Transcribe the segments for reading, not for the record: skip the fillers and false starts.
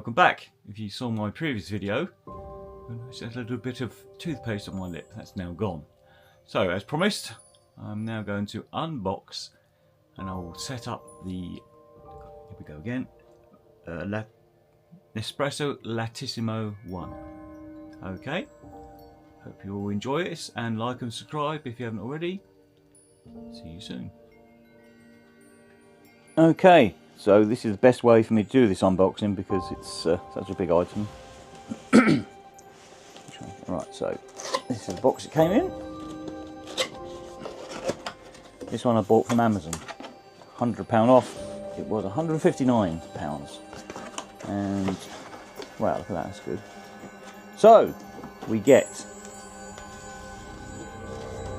welcome back. If you saw my previous video, there's a little bit of toothpaste on my lip. That's now gone. So, as promised, I'm now going to unbox and I will set up the, here we go again, Nespresso Lattissimo 1. Okay, hope you all enjoy this and like and subscribe if you haven't already. See you soon. Okay, so this is the best way for me to do this unboxing because it's such a big item. Right, so this is the box it came in. This one I bought from Amazon, £100 off. It was £159, and wow, look at that, that's good. So we get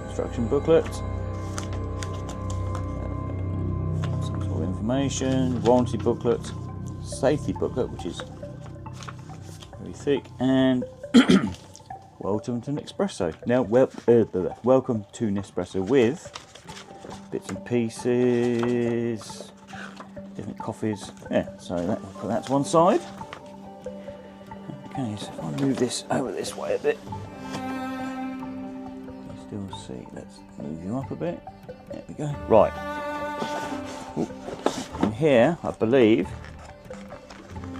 instruction booklet, some sort of information, warranty booklet, safety booklet, which is very thick, and welcome to Nespresso. Now, welcome to Nespresso with bits and pieces, different coffees. Yeah, so put that to one side. Okay, so if I move this over this way a bit, you still see. Let's move you up a bit. There we go. Right. Ooh. And here, I believe,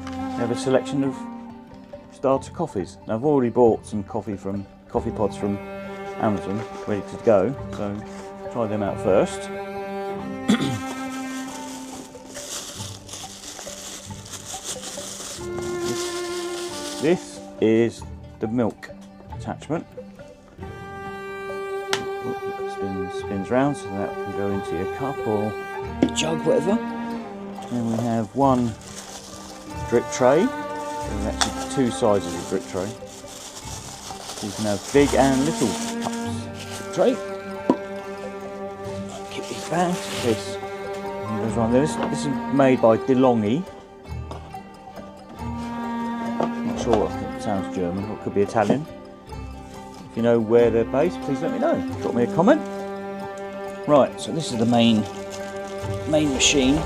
we have a selection of starter coffees. Now, I've already bought some coffee pods from Amazon, ready to go. So try them out first. This is the milk attachment. Spins round so that can go into your cup or jug, whatever. Then we have one drip tray. There's actually two sizes of drip tray. So you can have big and little cups. Drip tray. Keep these bags. This goes on there. This is made by DeLonghi. Sure, I think it sounds German, or it could be Italian. If you know where they're based, please let me know. Drop me a comment. Right, so this is the main machine.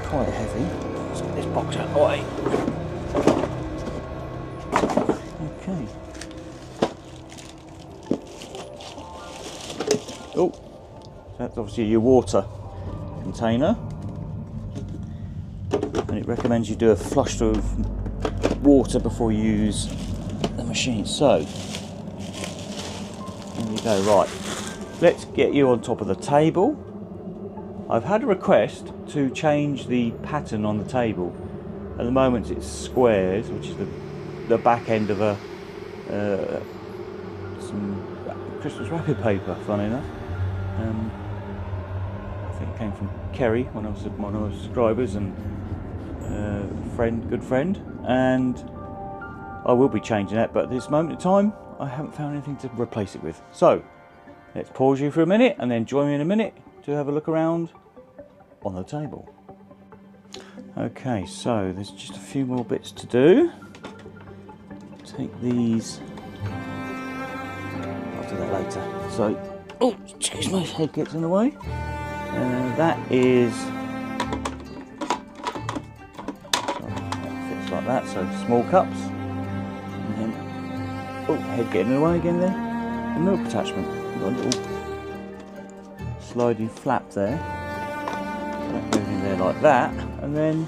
Quite heavy. Let's get this box out of the way. Okay. Oh, that's obviously your water container, and it recommends you do a flush through of water before you use the machine. So there you go. Right, let's get you on top of the table. I've had a request to change the pattern on the table. At the moment it's squares, which is the back end of some Christmas wrapping paper, funny enough. I think it came from Kerry, one of my subscribers and good friend, and I will be changing that, but at this moment in time I haven't found anything to replace it with. So let's pause you for a minute and then join me in a minute to have a look around on the table. Okay, so there's just a few more bits to do. Take these, I'll do that later. So, oh, excuse my head gets in the way. That is, like that, so small cups, and then, oh, head getting in the way again there, the milk attachment. You've got a little sliding flap there, so that goes in there like that, and then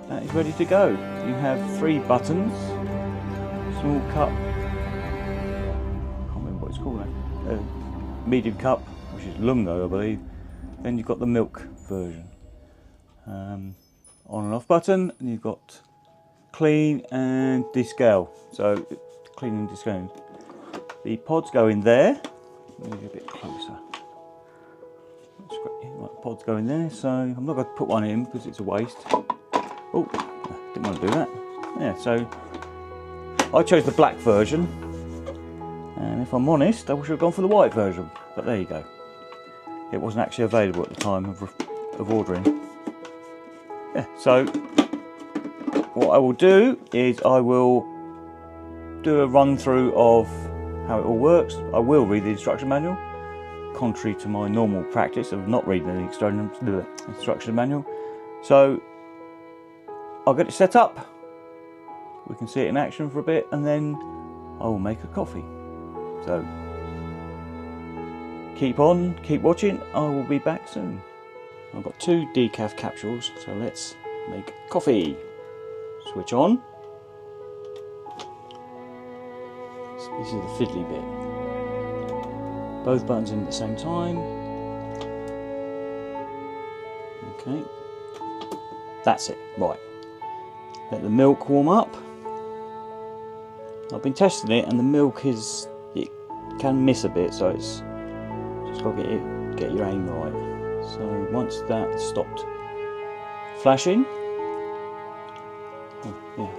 that is ready to go. You have 3 buttons, small cup, I can't remember what it's called now, medium cup, which is Lungo I believe, then you've got the milk version. On and off button, and you've got clean and descale. So clean and descale. The pods go in there. Move a bit closer. Right, pods go in there. So I'm not going to put one in because it's a waste. Oh, didn't want to do that. Yeah, so I chose the black version, and if I'm honest, I wish I'd gone for the white version. But there you go. It wasn't actually available at the time of ordering. Yeah, so what I will do is I will do a run through of how it all works. I will read the instruction manual, contrary to my normal practice of not reading the instruction manual. So I'll get it set up. We can see it in action for a bit, and then I'll make a coffee. So keep on, keep watching. I will be back soon. I've got 2 decaf capsules, so let's make coffee. Switch on. This is the fiddly bit. Both buttons in at the same time. Okay. That's it. Right. Let the milk warm up. I've been testing it, and the milk it can miss a bit, so it's just got to get your aim right. So once that stopped flashing, oh, yeah,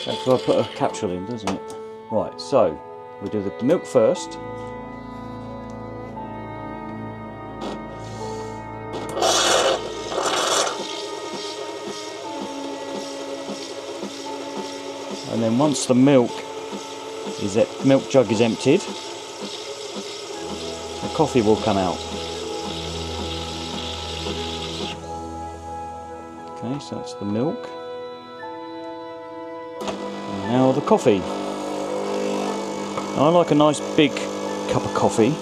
that's why I put a capsule in, doesn't it? Right, so we do the milk first. And then once the milk jug is emptied, the coffee will come out. Okay, so that's the milk. And now the coffee. I like a nice big cup of coffee,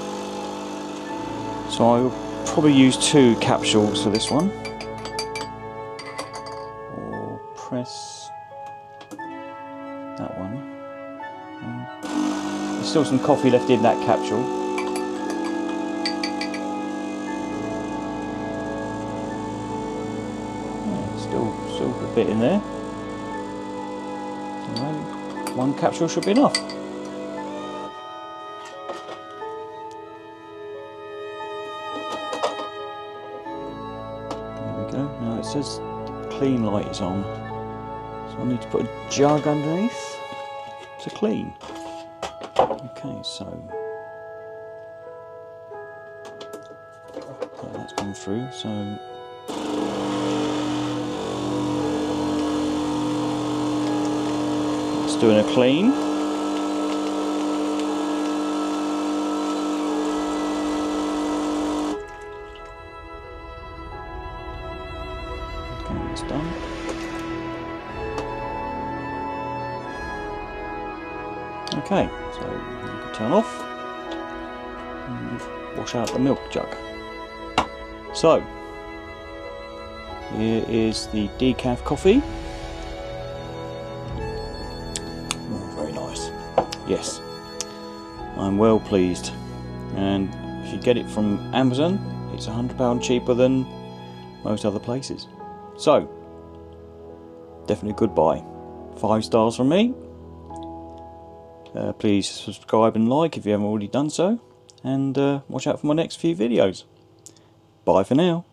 so I'll probably use 2 capsules for this one. Or press that one. There's still some coffee left in that capsule. Yeah, still a bit in there. Right, 1 capsule should be enough. There we go. Now it says clean light is on. So I need to put a jug underneath to clean. Okay, so that's gone through. So it's doing a clean. Okay, it's done. Okay, so you can turn off and wash out the milk jug. So, here is the decaf coffee. Oh, very nice. Yes, I'm well pleased. And if you get it from Amazon, it's £100 cheaper than most other places. So, definitely a good buy. 5 stars from me. Please subscribe and like if you haven't already done so, and watch out for my next few videos. Bye for now.